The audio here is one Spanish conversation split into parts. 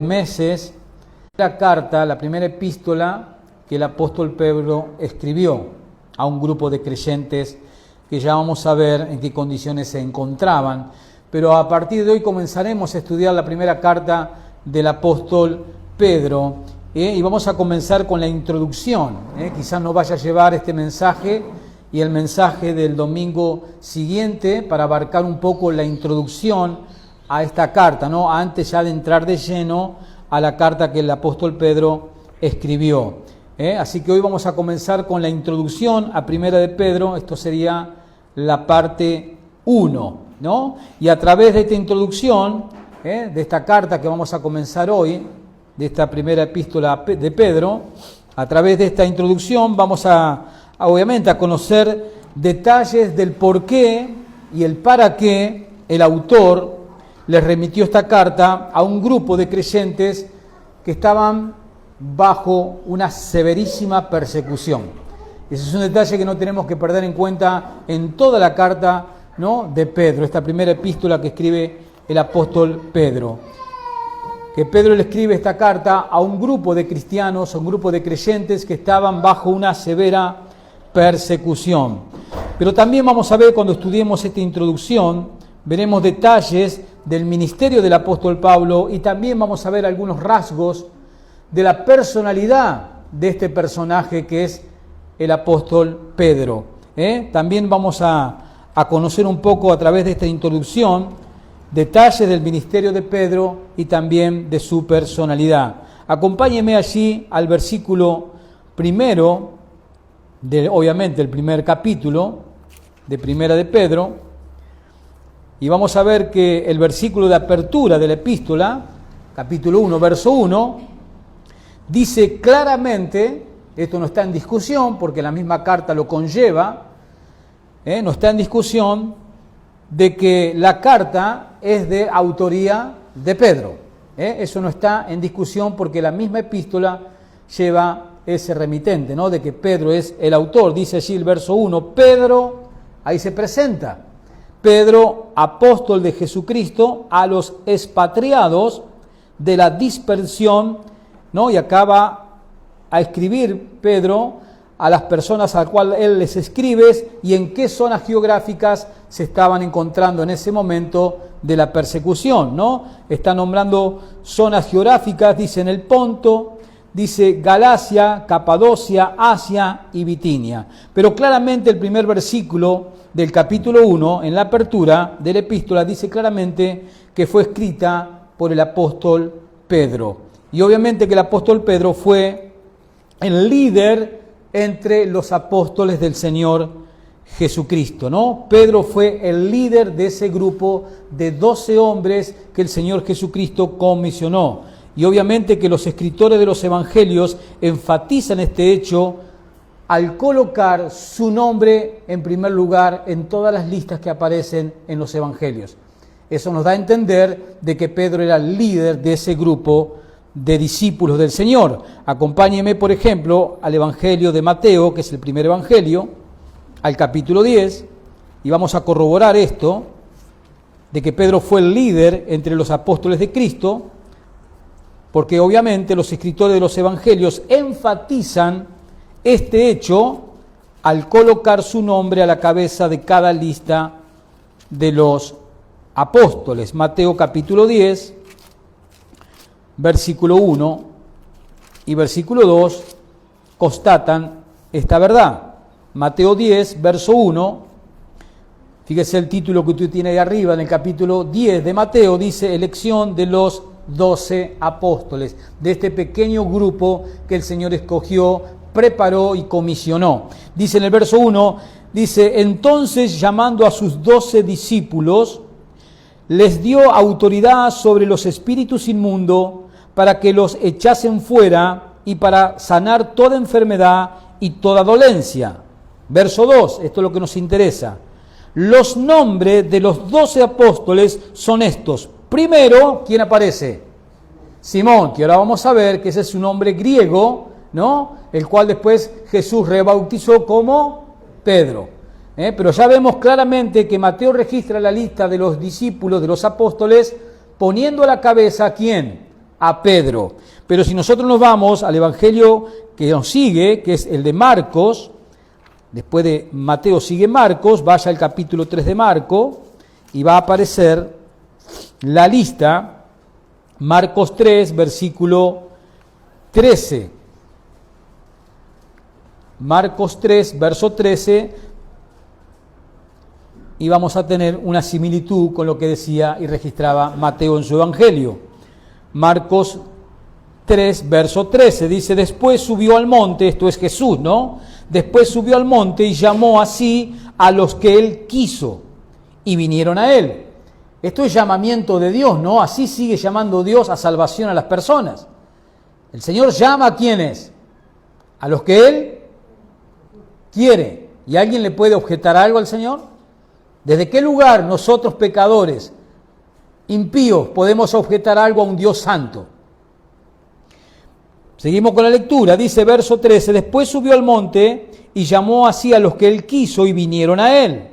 meses, la carta, la primera epístola que el apóstol Pedro escribió a un grupo de creyentes que ya vamos a ver en qué condiciones se encontraban. Pero a partir de hoy comenzaremos a estudiar la primera carta del apóstol Pedro y vamos a comenzar con la introducción. Quizás nos vaya a llevar este mensaje y el mensaje del domingo siguiente para abarcar un poco la introducción a esta carta, ¿no? Antes ya de entrar de lleno a la carta que el apóstol Pedro escribió. Así que hoy vamos a comenzar con la introducción a Primera de Pedro. Esto sería la parte 1, ¿no? Y a través de esta introducción, de esta carta que vamos a comenzar hoy, de esta primera epístola de Pedro, a través de esta introducción vamos obviamente a conocer detalles del por qué y el para qué el autor les remitió esta carta a un grupo de creyentes que estaban bajo una severísima persecución. Ese es un detalle que no tenemos que perder en cuenta en toda la carta, ¿no?, de Pedro, esta primera epístola que escribe el apóstol Pedro. Que Pedro le escribe esta carta a un grupo de cristianos, a un grupo de creyentes que estaban bajo una severa persecución. Pero también vamos a ver, cuando estudiemos esta introducción, veremos detalles del ministerio del apóstol Pablo y también vamos a ver algunos rasgos de la personalidad de este personaje que es el apóstol Pedro. También vamos a conocer un poco a través de esta introducción detalles del ministerio de Pedro y también de su personalidad. Acompáñenme allí al versículo primero, obviamente el primer capítulo de Primera de Pedro. Y vamos a ver que el versículo de apertura de la epístola, capítulo 1, verso 1, dice claramente, esto no está en discusión porque la misma carta lo conlleva, no está en discusión de que la carta es de autoría de Pedro. Eso no está en discusión porque la misma epístola lleva ese remitente, ¿no?, de que Pedro es el autor. Dice allí el verso 1, Pedro, ahí se presenta. Pedro, apóstol de Jesucristo, a los expatriados de la dispersión, ¿no? Y acaba a escribir Pedro a las personas a las cuales él les escribe y en qué zonas geográficas se estaban encontrando en ese momento de la persecución, ¿no? Está nombrando zonas geográficas, dice en el Ponto, dice Galacia, Capadocia, Asia y Bitinia. Pero claramente el primer versículo del capítulo 1, en la apertura de la epístola, dice claramente que fue escrita por el apóstol Pedro. Y obviamente que el apóstol Pedro fue el líder entre los apóstoles del Señor Jesucristo, ¿no? Pedro fue el líder de ese grupo de 12 hombres que el Señor Jesucristo comisionó. Y obviamente que los escritores de los evangelios enfatizan este hecho al colocar su nombre en primer lugar en todas las listas que aparecen en los evangelios. Eso nos da a entender de que Pedro era el líder de ese grupo de discípulos del Señor. Acompáñeme, por ejemplo, al evangelio de Mateo, que es el primer evangelio, al capítulo 10, y vamos a corroborar esto, de que Pedro fue el líder entre los apóstoles de Cristo, porque obviamente los escritores de los evangelios enfatizan este hecho al colocar su nombre a la cabeza de cada lista de los apóstoles. Mateo capítulo 10, versículo 1 y versículo 2 constatan esta verdad. Mateo 10, verso 1, fíjese el título que usted tiene ahí arriba, en el capítulo 10 de Mateo, dice elección de los 12 apóstoles, de este pequeño grupo que el Señor escogió, preparó y comisionó. Dice en el verso 1, dice, entonces llamando a sus 12 discípulos, les dio autoridad sobre los espíritus inmundos para que los echasen fuera y para sanar toda enfermedad y toda dolencia. Verso 2, esto es lo que nos interesa. Los nombres de los 12 apóstoles son estos. Primero, ¿quién aparece? Simón, que ahora vamos a ver que ese es un nombre griego, ¿no?, el cual después Jesús rebautizó como Pedro. Pero ya vemos claramente que Mateo registra la lista de los discípulos, de los apóstoles, poniendo a la cabeza ¿a quién? a Pedro. Pero si nosotros nos vamos al Evangelio que nos sigue, que es el de Marcos, después de Mateo sigue Marcos, vaya al capítulo 3 de Marcos y va a aparecer la lista, Marcos 3, versículo 13. Marcos 3, verso 13, y vamos a tener una similitud con lo que decía y registraba Mateo en su Evangelio. Marcos 3, verso 13, dice, después subió al monte, esto es Jesús, ¿no? Después subió al monte y llamó así a los que él quiso, y vinieron a él. Esto es llamamiento de Dios, ¿no? Así sigue llamando Dios a salvación a las personas. El Señor llama a ¿quiénes? A los que él quiere. ¿Y alguien le puede objetar algo al Señor? ¿Desde qué lugar nosotros pecadores, impíos, podemos objetar algo a un Dios santo? Seguimos con la lectura, dice verso 13, después subió al monte y llamó así a los que él quiso y vinieron a él.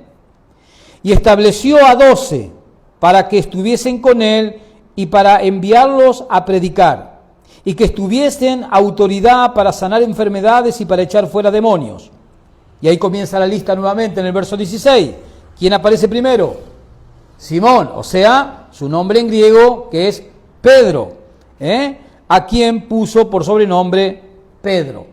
Y estableció a 12 para que estuviesen con él y para enviarlos a predicar, y que estuviesen autoridad para sanar enfermedades y para echar fuera demonios. Y ahí comienza la lista nuevamente en el verso 16. ¿Quién aparece primero? Simón, o sea, su nombre en griego que es Pedro, a quien puso por sobrenombre Pedro.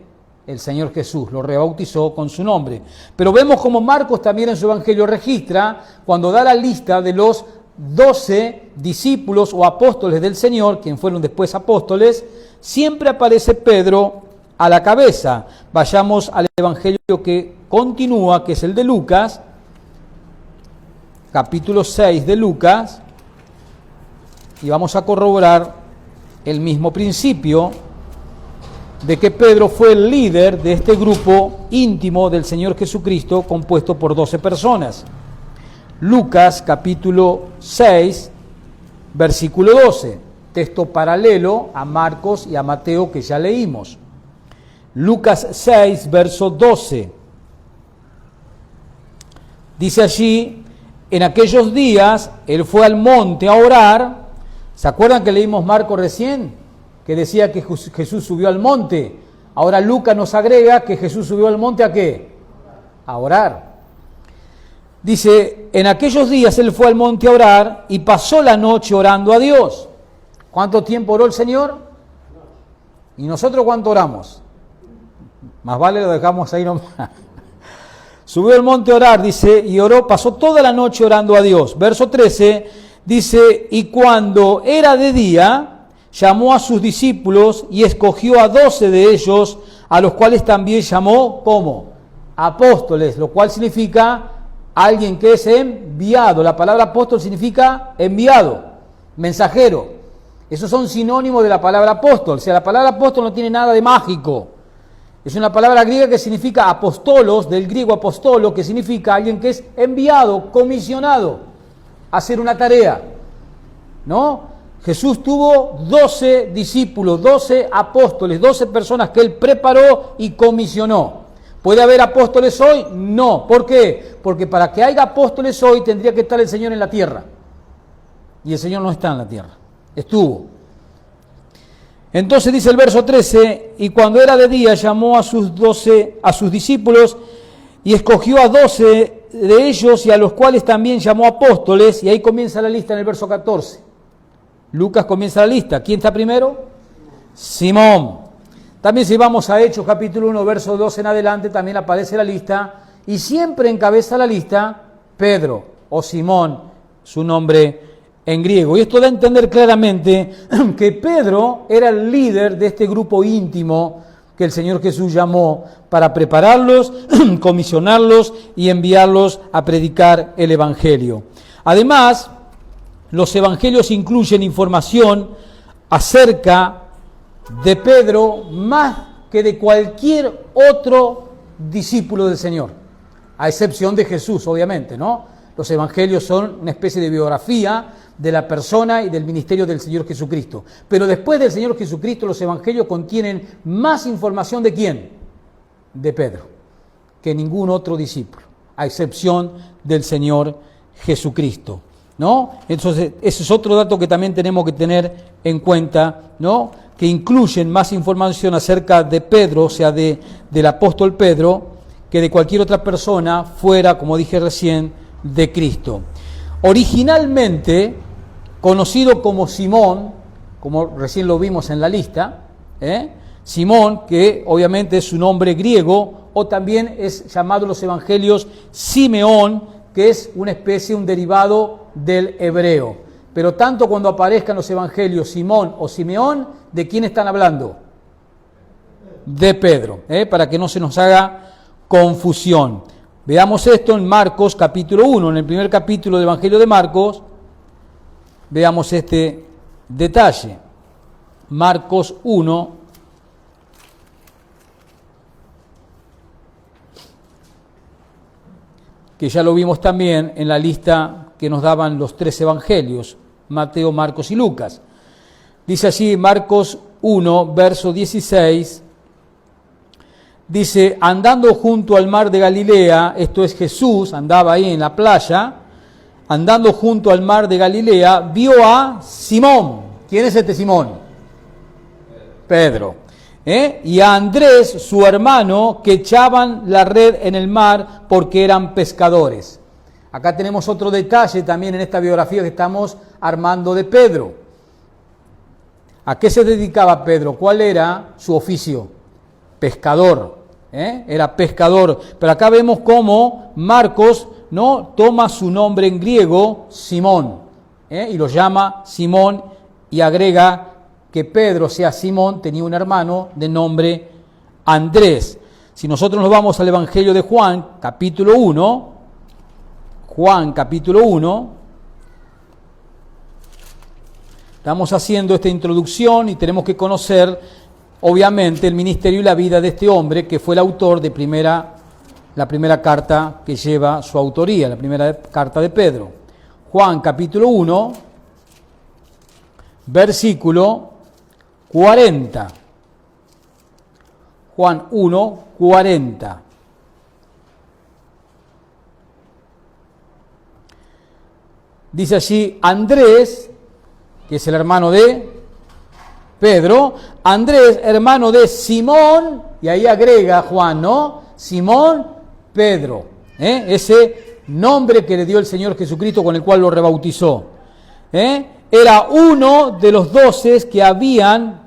El Señor Jesús lo rebautizó con su nombre. Pero vemos como Marcos también en su Evangelio registra, cuando da la lista de los 12 discípulos o apóstoles del Señor, quien fueron después apóstoles, siempre aparece Pedro a la cabeza. Vayamos al Evangelio que continúa, que es el de Lucas, capítulo 6 de Lucas, y vamos a corroborar el mismo principio de que Pedro fue el líder de este grupo íntimo del Señor Jesucristo compuesto por 12 personas. Lucas capítulo 6, versículo 12, texto paralelo a Marcos y a Mateo que ya leímos. Lucas 6, verso 12. Dice allí, en aquellos días él fue al monte a orar. ¿Se acuerdan que leímos Marcos recién? Que decía que Jesús subió al monte. Ahora Lucas nos agrega que Jesús subió al monte ¿a qué? A orar. Dice, en aquellos días él fue al monte a orar y pasó la noche orando a Dios. ¿Cuánto tiempo oró el Señor? ¿Y nosotros cuánto oramos? Más vale lo dejamos ahí nomás. Subió al monte a orar, dice, y oró, pasó toda la noche orando a Dios. Verso 13, dice, y cuando era de día, llamó a sus discípulos y escogió a 12 de ellos, a los cuales también llamó, ¿cómo? Apóstoles, lo cual significa alguien que es enviado. La palabra apóstol significa enviado, mensajero. Esos son sinónimos de la palabra apóstol. O sea, la palabra apóstol no tiene nada de mágico. Es una palabra griega que significa apostolos, del griego apostolo, que significa alguien que es enviado, comisionado a hacer una tarea, ¿no? Jesús tuvo 12 discípulos, 12 apóstoles, 12 personas que él preparó y comisionó. ¿Puede haber apóstoles hoy? No. ¿Por qué? Porque para que haya apóstoles hoy tendría que estar el Señor en la tierra. Y el Señor no está en la tierra. Estuvo. Entonces dice el verso 13, y cuando era de día llamó a sus discípulos y escogió a 12 de ellos y a los cuales también llamó apóstoles, y ahí comienza la lista en el verso 14. Lucas comienza la lista. ¿Quién está primero? Simón. También si vamos a Hechos capítulo 1, verso 2 en adelante, también aparece la lista, y siempre encabeza la lista Pedro o Simón, su nombre en griego. Y esto da a entender claramente que Pedro era el líder de este grupo íntimo que el Señor Jesús llamó para prepararlos, comisionarlos y enviarlos a predicar el Evangelio. Además, los Evangelios incluyen información acerca de Pedro más que de cualquier otro discípulo del Señor, a excepción de Jesús, obviamente, ¿no? Los Evangelios son una especie de biografía de la persona y del ministerio del Señor Jesucristo. Pero después del Señor Jesucristo, los Evangelios contienen más información ¿de quién? De Pedro, que ningún otro discípulo, a excepción del Señor Jesucristo. ¿no? Entonces, ese es otro dato que también tenemos que tener en cuenta, ¿no? Que incluyen más información acerca de Pedro, o sea, del apóstol Pedro, que de cualquier otra persona fuera, como dije recién, de Cristo. Originalmente, conocido como Simón, como recién lo vimos en la lista, Simón, que obviamente es su nombre griego, o también es llamado en los evangelios Simeón, que es una especie, un derivado del hebreo. Pero tanto cuando aparezcan los evangelios Simón o Simeón, ¿de quién están hablando? De Pedro, para que no se nos haga confusión. Veamos esto en Marcos capítulo 1, en el primer capítulo del Evangelio de Marcos, veamos este detalle. Marcos 1, que ya lo vimos también en la lista que nos daban los 3 evangelios, Mateo, Marcos y Lucas. Dice allí Marcos 1, verso 16, dice, andando junto al mar de Galilea, esto es Jesús, andaba ahí en la playa, andando junto al mar de Galilea, vio a Simón. ¿Quién es este Simón? Pedro. Y a Andrés, su hermano, que echaban la red en el mar porque eran pescadores. Acá tenemos otro detalle también en esta biografía que estamos armando de Pedro. ¿A qué se dedicaba Pedro? ¿Cuál era su oficio? Pescador. Era pescador. Pero acá vemos cómo Marcos, ¿no?, toma su nombre en griego, Simón, y lo llama Simón y agrega que Pedro, o sea, Simón, tenía un hermano de nombre Andrés. Si nosotros nos vamos al Evangelio de Juan, capítulo 1, estamos haciendo esta introducción y tenemos que conocer, obviamente, el ministerio y la vida de este hombre que fue el autor de la primera carta que lleva su autoría, la primera carta de Pedro. Juan, capítulo 1, versículo 40. Juan 1, 40. Dice allí, Andrés, que es el hermano de Pedro, Andrés, hermano de Simón, y ahí agrega Juan, ¿no? Simón, Pedro, ese nombre que le dio el Señor Jesucristo con el cual lo rebautizó. Era uno de los 12 que habían,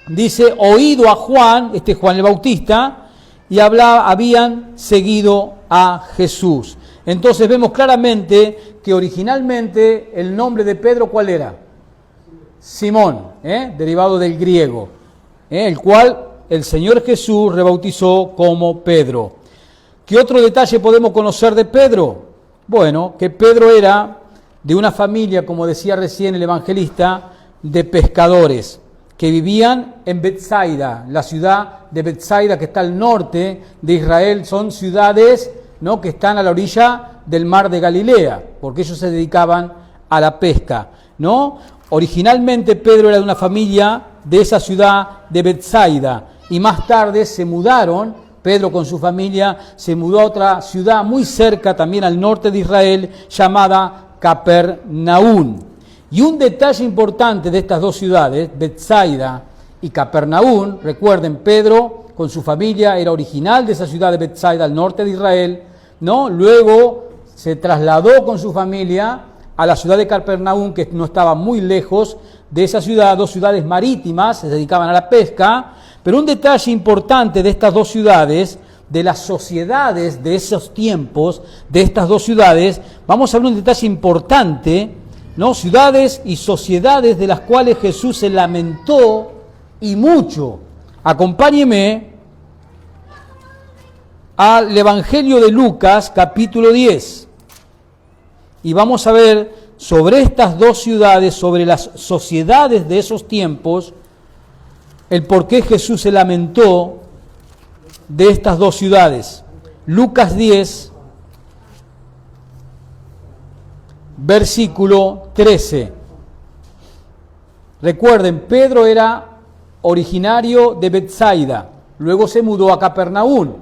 dice, oído a Juan, Juan el Bautista, y habían seguido a Jesús. Entonces vemos claramente que originalmente el nombre de Pedro, ¿cuál era? Simón, derivado del griego, el cual el Señor Jesús rebautizó como Pedro. ¿Qué otro detalle podemos conocer de Pedro? Bueno, que Pedro era de una familia, como decía recién el evangelista, de pescadores que vivían en Betsaida, la ciudad de Betsaida que está al norte de Israel. Son ciudades, ¿no?, que están a la orilla del mar de Galilea, porque ellos se dedicaban a la pesca, ¿no? Originalmente Pedro era de una familia de esa ciudad de Betsaida y más tarde se mudaron, Pedro con su familia se mudó a otra ciudad muy cerca también al norte de Israel llamada Capernaum. Y un detalle importante de estas dos ciudades, Betsaida y Capernaum, recuerden, Pedro con su familia era original de esa ciudad de Betsaida al norte de Israel, ¿no? Luego se trasladó con su familia a la ciudad de Capernaum, que no estaba muy lejos de esa ciudad, dos ciudades marítimas, se dedicaban a la pesca. Pero un detalle importante de estas dos ciudades, de las sociedades de esos tiempos, de estas dos ciudades, vamos a ver un detalle importante, ¿no? Ciudades y sociedades de las cuales Jesús se lamentó y mucho. Acompáñeme al Evangelio de Lucas, capítulo 10. Y vamos a ver sobre estas dos ciudades, sobre las sociedades de esos tiempos, el por qué Jesús se lamentó de estas dos ciudades. Lucas 10, versículo 13. Recuerden, Pedro era originario de Betsaida, luego se mudó a Capernaum.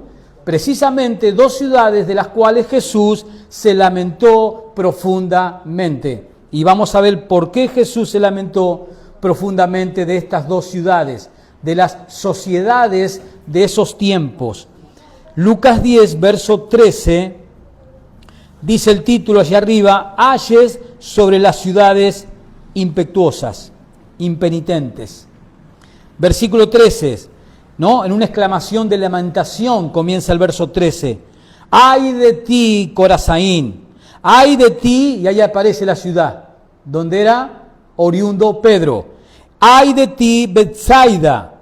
Precisamente dos ciudades de las cuales Jesús se lamentó profundamente. Y vamos a ver por qué Jesús se lamentó profundamente de estas dos ciudades, de las sociedades de esos tiempos. Lucas 10, verso 13, dice el título allá arriba: ayes sobre las ciudades impetuosas, impenitentes. Versículo 13, ¿no? En una exclamación de lamentación comienza el verso 13. ¡Ay de ti, Corazaín! ¡Ay de ti! Y ahí aparece la ciudad, donde era oriundo Pedro. ¡Ay de ti, Betsaida!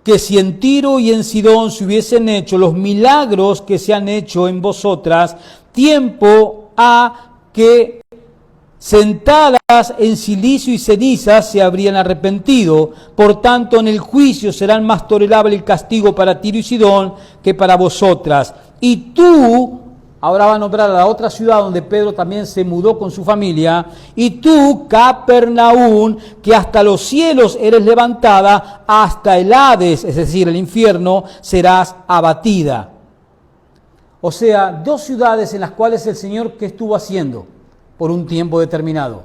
Que si en Tiro y en Sidón se hubiesen hecho los milagros que se han hecho en vosotras, tiempo ha que sentadas en silicio y cenizas se habrían arrepentido. Por tanto, en el juicio serán más tolerable el castigo para Tiro y Sidón que para vosotras. Y tú, ahora va a nombrar a la otra ciudad donde Pedro también se mudó con su familia, y tú, Capernaum, que hasta los cielos eres levantada, hasta el Hades, es decir, el infierno, serás abatida. O sea, dos ciudades en las cuales el Señor, ¿qué estuvo haciendo? Por un tiempo determinado.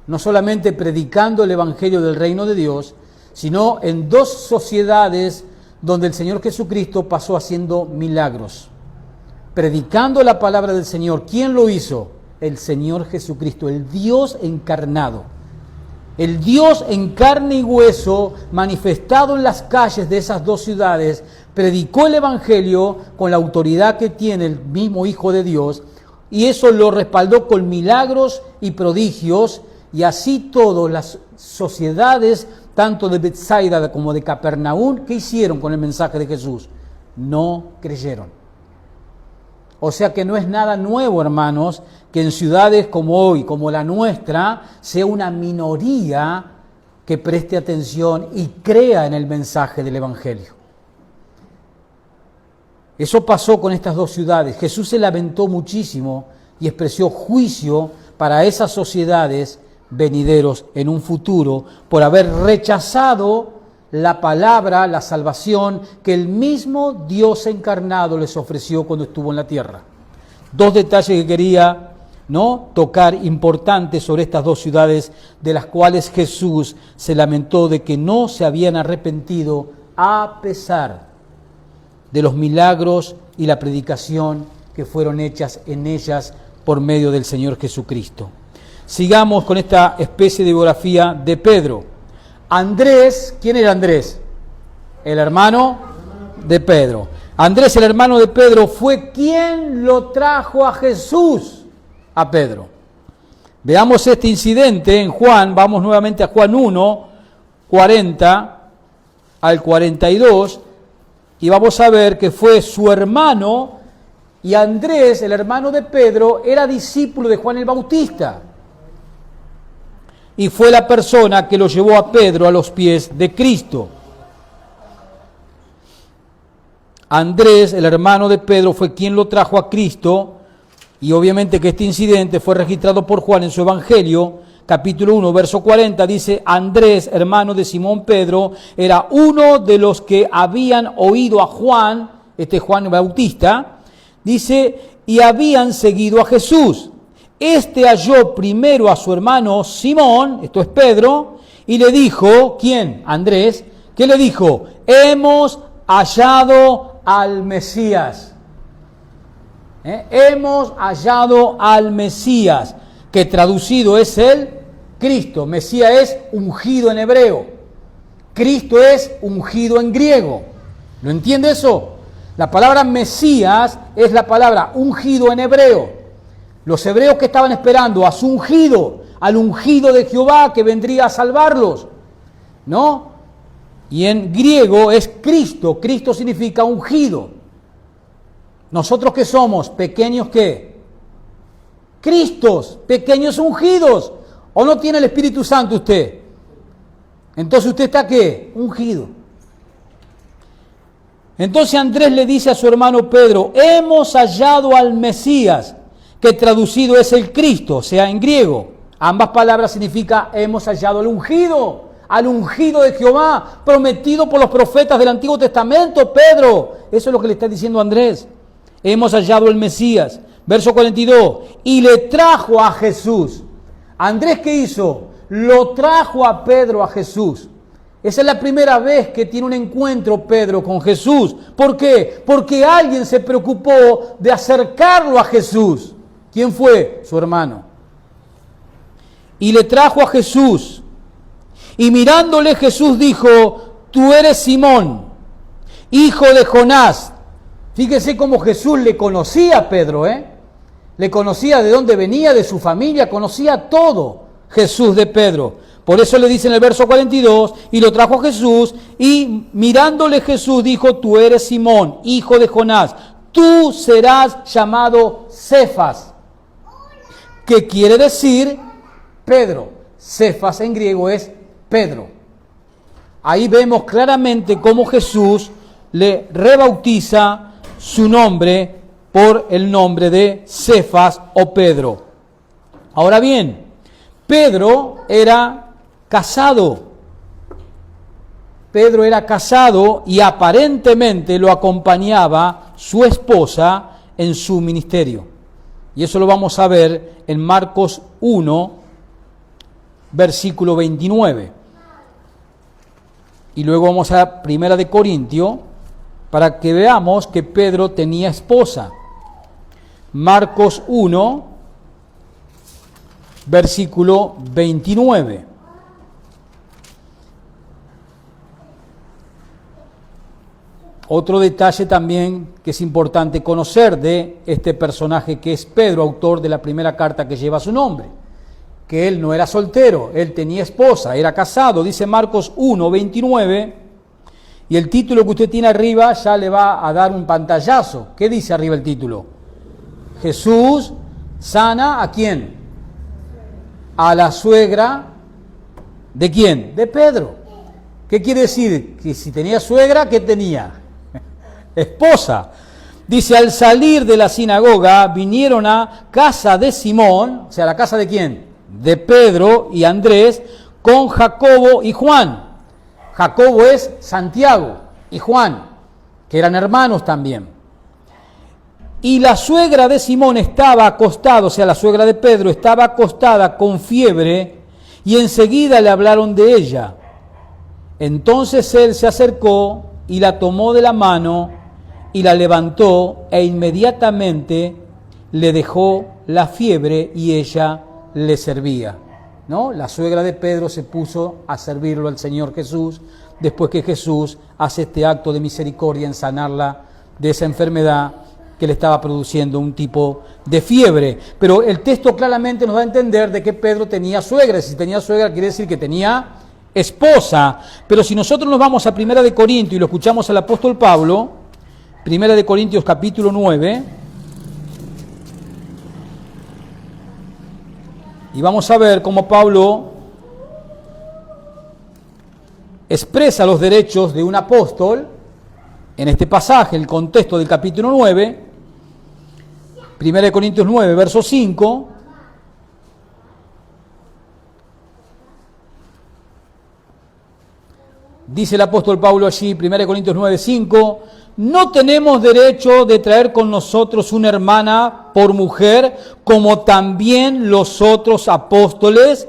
No solamente predicando el Evangelio del Reino de Dios, sino en dos sociedades donde el Señor Jesucristo pasó haciendo milagros. Predicando la palabra del Señor. ¿Quién lo hizo? El Señor Jesucristo, el Dios encarnado. El Dios en carne y hueso, manifestado en las calles de esas dos ciudades, predicó el Evangelio con la autoridad que tiene el mismo Hijo de Dios, y eso lo respaldó con milagros y prodigios, y así todas las sociedades, tanto de Betsaida como de Capernaum, ¿qué hicieron con el mensaje de Jesús? No creyeron. O sea que no es nada nuevo, hermanos, que en ciudades como hoy, como la nuestra, sea una minoría que preste atención y crea en el mensaje del Evangelio. Eso pasó con estas dos ciudades. Jesús se lamentó muchísimo y expresó juicio para esas sociedades venideros en un futuro por haber rechazado la palabra, la salvación que el mismo Dios encarnado les ofreció cuando estuvo en la tierra. Dos detalles que quería tocar importantes sobre estas dos ciudades, de las cuales Jesús se lamentó de que no se habían arrepentido a pesar de los milagros y la predicación que fueron hechas en ellas por medio del Señor Jesucristo. Sigamos con esta especie de biografía de Pedro. Andrés, ¿quién era Andrés? El hermano de Pedro. Andrés, el hermano de Pedro, fue quien lo trajo a Jesús, a Pedro. Veamos este incidente en Juan, vamos nuevamente a Juan 1, 40 al 42, y vamos a ver que fue su hermano, y Andrés, el hermano de Pedro, era discípulo de Juan el Bautista. Y fue la persona que lo llevó a Pedro a los pies de Cristo. Andrés, el hermano de Pedro, fue quien lo trajo a Cristo, y obviamente que este incidente fue registrado por Juan en su Evangelio, capítulo 1, verso 40, dice: Andrés, hermano de Simón Pedro, era uno de los que habían oído a Juan, Juan Bautista, dice, y habían seguido a Jesús. Este halló primero a su hermano Simón, esto es Pedro, y le dijo, ¿quién? Andrés, ¿qué le dijo? Hemos hallado al Mesías. Hemos hallado al Mesías, que traducido es el Cristo. Mesías es ungido en hebreo. Cristo es ungido en griego. ¿Lo entiende eso? La palabra Mesías es la palabra ungido en hebreo. Los hebreos que estaban esperando a su ungido, al ungido de Jehová que vendría a salvarlos, ¿no? Y en griego es Cristo. Cristo significa ungido. ¿Nosotros qué somos? ¿Pequeños qué? Cristos, pequeños ungidos. ¿O no tiene el Espíritu Santo usted? Entonces usted está ¿qué? Ungido. Entonces Andrés le dice a su hermano Pedro, hemos hallado al Mesías, que traducido es el Cristo, o sea, en griego. Ambas palabras significan hemos hallado al ungido de Jehová, prometido por los profetas del Antiguo Testamento, Pedro. Eso es lo que le está diciendo Andrés. Hemos hallado el Mesías. Verso 42. Y le trajo a Jesús. Andrés, ¿qué hizo? Lo trajo a Pedro a Jesús. Esa es la primera vez que tiene un encuentro Pedro con Jesús. ¿Por qué? Porque alguien se preocupó de acercarlo a Jesús. ¿Quién fue? Su hermano. Y le trajo a Jesús. Y mirándole Jesús dijo: tú eres Simón, hijo de Jonás. Fíjese cómo Jesús le conocía a Pedro, Le conocía de dónde venía, de su familia, conocía todo Jesús de Pedro. Por eso le dice en el verso 42, y lo trajo a Jesús, y mirándole Jesús dijo: tú eres Simón, hijo de Jonás, tú serás llamado Cefas, que quiere decir Pedro. Cefas en griego es Pedro. Ahí vemos claramente cómo Jesús le rebautiza su nombre por el nombre de Cefas o Pedro. Ahora bien, Pedro era casado. Pedro era casado y aparentemente lo acompañaba su esposa en su ministerio. Y eso lo vamos a ver en Marcos 1, versículo 29. Y luego vamos a 1 de Corintios para que veamos que Pedro tenía esposa. Marcos 1, versículo 29. Otro detalle también que es importante conocer de este personaje que es Pedro, autor de la primera carta que lleva su nombre, que él no era soltero, él tenía esposa, era casado. Dice Marcos 1, 29, y el título que usted tiene arriba ya le va a dar un pantallazo. ¿Qué dice arriba el título? Jesús sana ¿a quién? A la suegra ¿de quién? De Pedro. ¿Qué quiere decir? Que si tenía suegra, ¿qué tenía? Esposa. Dice: al salir de la sinagoga vinieron a casa de Simón, o sea, ¿la casa de quién? De Pedro y Andrés, con Jacobo y Juan. Jacobo es Santiago y Juan, que eran hermanos también. Y la suegra de Simón estaba acostada, o sea, la suegra de Pedro estaba acostada con fiebre, y enseguida le hablaron de ella. Entonces él se acercó y la tomó de la mano y la levantó, e inmediatamente le dejó la fiebre y ella le servía. ¿No? La suegra de Pedro se puso a servirlo al Señor Jesús después que Jesús hace este acto de misericordia en sanarla de esa enfermedad que le estaba produciendo un tipo de fiebre. Pero el texto claramente nos da a entender de que Pedro tenía suegra. Si tenía suegra quiere decir que tenía esposa. Pero si nosotros nos vamos a 1 de Corintios y lo escuchamos al apóstol Pablo, 1 de Corintios capítulo 9, y vamos a ver cómo Pablo expresa los derechos de un apóstol en este pasaje, el contexto del capítulo 9, 1 de Corintios 9, verso 5. Dice el apóstol Pablo allí, 1 Corintios 9, 5, no tenemos derecho de traer con nosotros una hermana por mujer, como también los otros apóstoles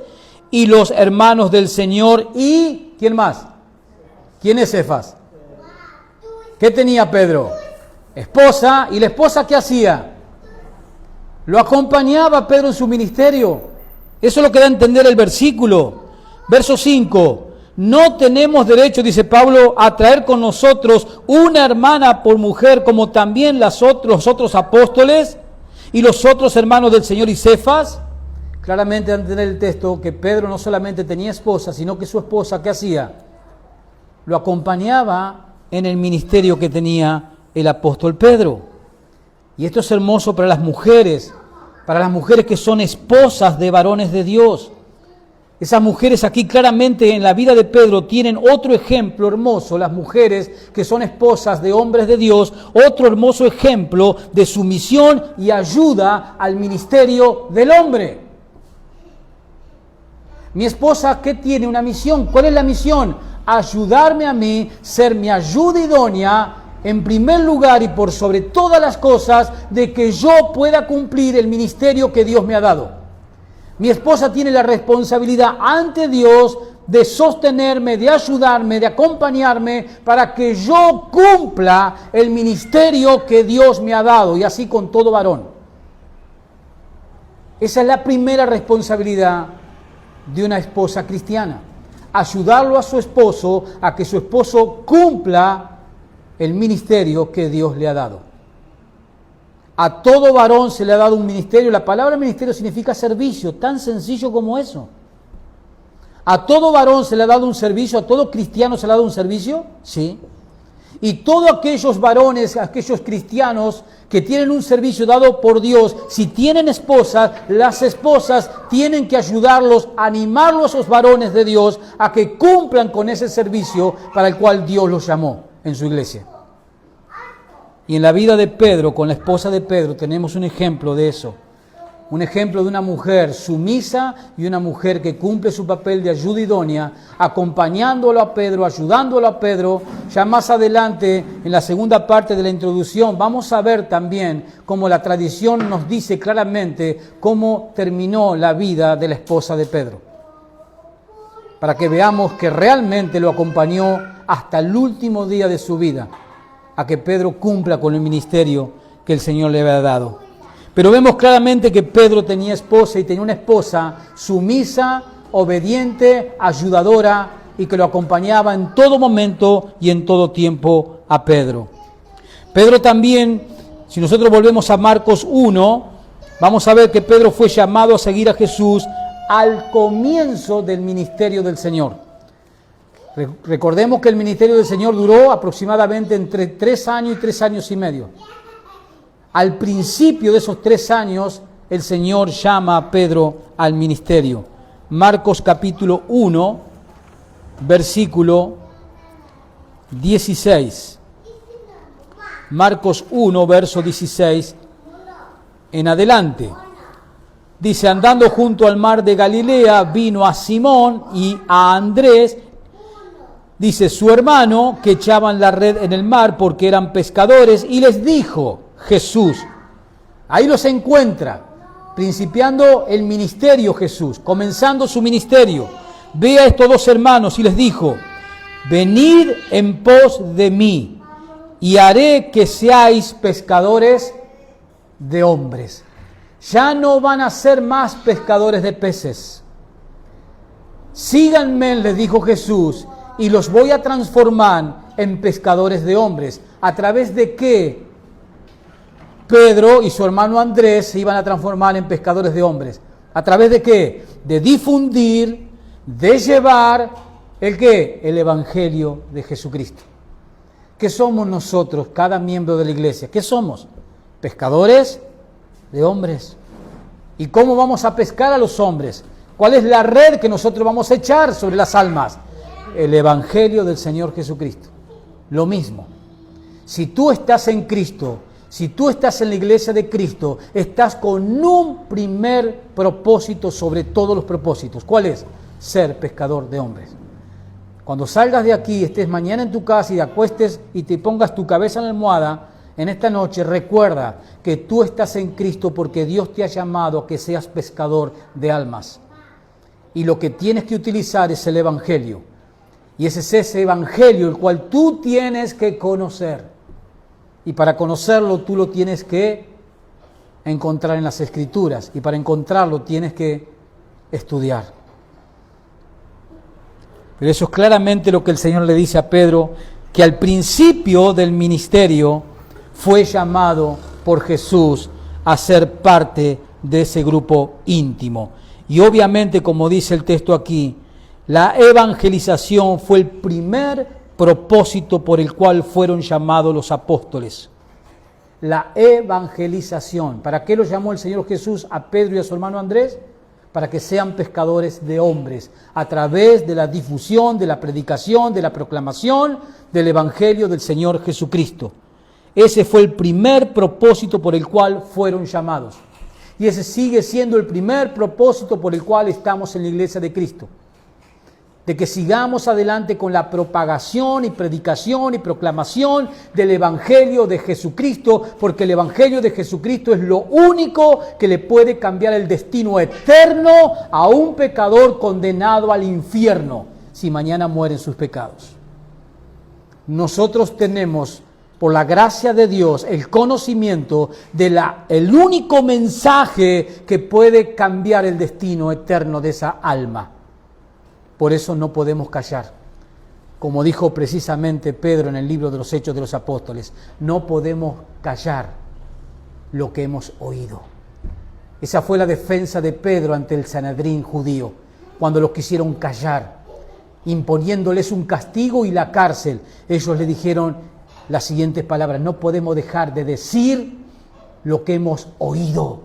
y los hermanos del Señor. ¿Y quién más? ¿Quién es Cefas? ¿Qué tenía Pedro? Esposa. ¿Y la esposa qué hacía? Lo acompañaba Pedro en su ministerio. Eso es lo que da a entender el versículo. Verso 5. No tenemos derecho, dice Pablo, a traer con nosotros una hermana por mujer, como también los otros apóstoles y los otros hermanos del Señor y Cefas. Claramente da a entender el texto que Pedro no solamente tenía esposa, sino que su esposa, ¿qué hacía? Lo acompañaba en el ministerio que tenía el apóstol Pedro. Y esto es hermoso para las mujeres que son esposas de varones de Dios. Esas mujeres aquí claramente en la vida de Pedro tienen otro ejemplo hermoso, las mujeres que son esposas de hombres de Dios, otro hermoso ejemplo de sumisión y ayuda al ministerio del hombre. Mi esposa, ¿qué tiene? Una misión. ¿Cuál es la misión? Ayudarme a mí, ser mi ayuda idónea en primer lugar y por sobre todas las cosas, de que yo pueda cumplir el ministerio que Dios me ha dado. Mi esposa tiene la responsabilidad ante Dios de sostenerme, de ayudarme, de acompañarme para que yo cumpla el ministerio que Dios me ha dado, y así con todo varón. Esa es la primera responsabilidad de una esposa cristiana: ayudarlo a su esposo a que su esposo cumpla el ministerio que Dios le ha dado. A todo varón se le ha dado un ministerio. La palabra ministerio significa servicio, tan sencillo como eso. A todo varón se le ha dado un servicio, a todo cristiano se le ha dado un servicio, sí. Y todos aquellos varones, aquellos cristianos que tienen un servicio dado por Dios, si tienen esposas, las esposas tienen que ayudarlos, animarlos a esos varones de Dios a que cumplan con ese servicio para el cual Dios los llamó en su iglesia. Y en la vida de Pedro, con la esposa de Pedro, tenemos un ejemplo de eso. Un ejemplo de una mujer sumisa y una mujer que cumple su papel de ayuda idónea, acompañándolo a Pedro, ayudándolo a Pedro. Ya más adelante, en la segunda parte de la introducción, vamos a ver también cómo la tradición nos dice claramente cómo terminó la vida de la esposa de Pedro, para que veamos que realmente lo acompañó hasta el último día de su vida, a que Pedro cumpla con el ministerio que el Señor le había dado. Pero vemos claramente que Pedro tenía esposa, y tenía una esposa sumisa, obediente, ayudadora, y que lo acompañaba en todo momento y en todo tiempo a Pedro. Pedro también, si nosotros volvemos a Marcos 1, vamos a ver que Pedro fue llamado a seguir a Jesús al comienzo del ministerio del Señor. Recordemos que el ministerio del Señor duró aproximadamente entre 3 años y 3 años y medio. Al principio de esos 3 años, el Señor llama a Pedro al ministerio. Marcos capítulo 1, versículo 16. Marcos 1, verso 16 en adelante. Dice: andando junto al mar de Galilea, vino a Simón y a Andrés, dice, su hermano, que echaban la red en el mar porque eran pescadores, y les dijo Jesús, ahí los encuentra, principiando el ministerio Jesús, comenzando su ministerio, ve a estos 2 hermanos y les dijo, venid en pos de mí, y haré que seáis pescadores de hombres. Ya no van a ser más pescadores de peces. Síganme, les dijo Jesús, y los voy a transformar en pescadores de hombres. ¿A través de qué Pedro y su hermano Andrés se iban a transformar en pescadores de hombres? ¿A través de qué? De difundir, de llevar, ¿el qué? El Evangelio de Jesucristo. ¿Qué somos nosotros, cada miembro de la iglesia? ¿Qué somos? Pescadores de hombres. ¿Y cómo vamos a pescar a los hombres? ¿Cuál es la red que nosotros vamos a echar sobre las almas? El Evangelio del Señor Jesucristo. Lo mismo. Si tú estás en Cristo, si tú estás en la iglesia de Cristo, estás con un primer propósito sobre todos los propósitos. ¿Cuál es? Ser pescador de hombres. Cuando salgas de aquí, estés mañana en tu casa y te acuestes y te pongas tu cabeza en la almohada, en esta noche recuerda que tú estás en Cristo porque Dios te ha llamado a que seas pescador de almas. Y lo que tienes que utilizar es el Evangelio. Y ese es ese Evangelio el cual tú tienes que conocer. Y para conocerlo tú lo tienes que encontrar en las Escrituras. Y para encontrarlo tienes que estudiar. Pero eso es claramente lo que el Señor le dice a Pedro, que al principio del ministerio fue llamado por Jesús a ser parte de ese grupo íntimo. Y obviamente, como dice el texto aquí, la evangelización fue el primer propósito por el cual fueron llamados los apóstoles. La evangelización. ¿Para qué los llamó el Señor Jesús a Pedro y a su hermano Andrés? Para que sean pescadores de hombres, a través de la difusión, de la predicación, de la proclamación del Evangelio del Señor Jesucristo. Ese fue el primer propósito por el cual fueron llamados. Y ese sigue siendo el primer propósito por el cual estamos en la iglesia de Cristo. de que sigamos adelante con la propagación y predicación y proclamación del Evangelio de Jesucristo, porque el Evangelio de Jesucristo es lo único que le puede cambiar el destino eterno a un pecador condenado al infierno si mañana muere en sus pecados. Nosotros tenemos, por la gracia de Dios, el conocimiento de el único mensaje que puede cambiar el destino eterno de esa alma. Por eso no podemos callar. Como dijo precisamente Pedro en el libro de los Hechos de los Apóstoles, no podemos callar lo que hemos oído. Esa fue la defensa de Pedro ante el Sanedrín judío, cuando los quisieron callar, imponiéndoles un castigo y la cárcel. Ellos le dijeron las siguientes palabras: no podemos dejar de decir lo que hemos oído.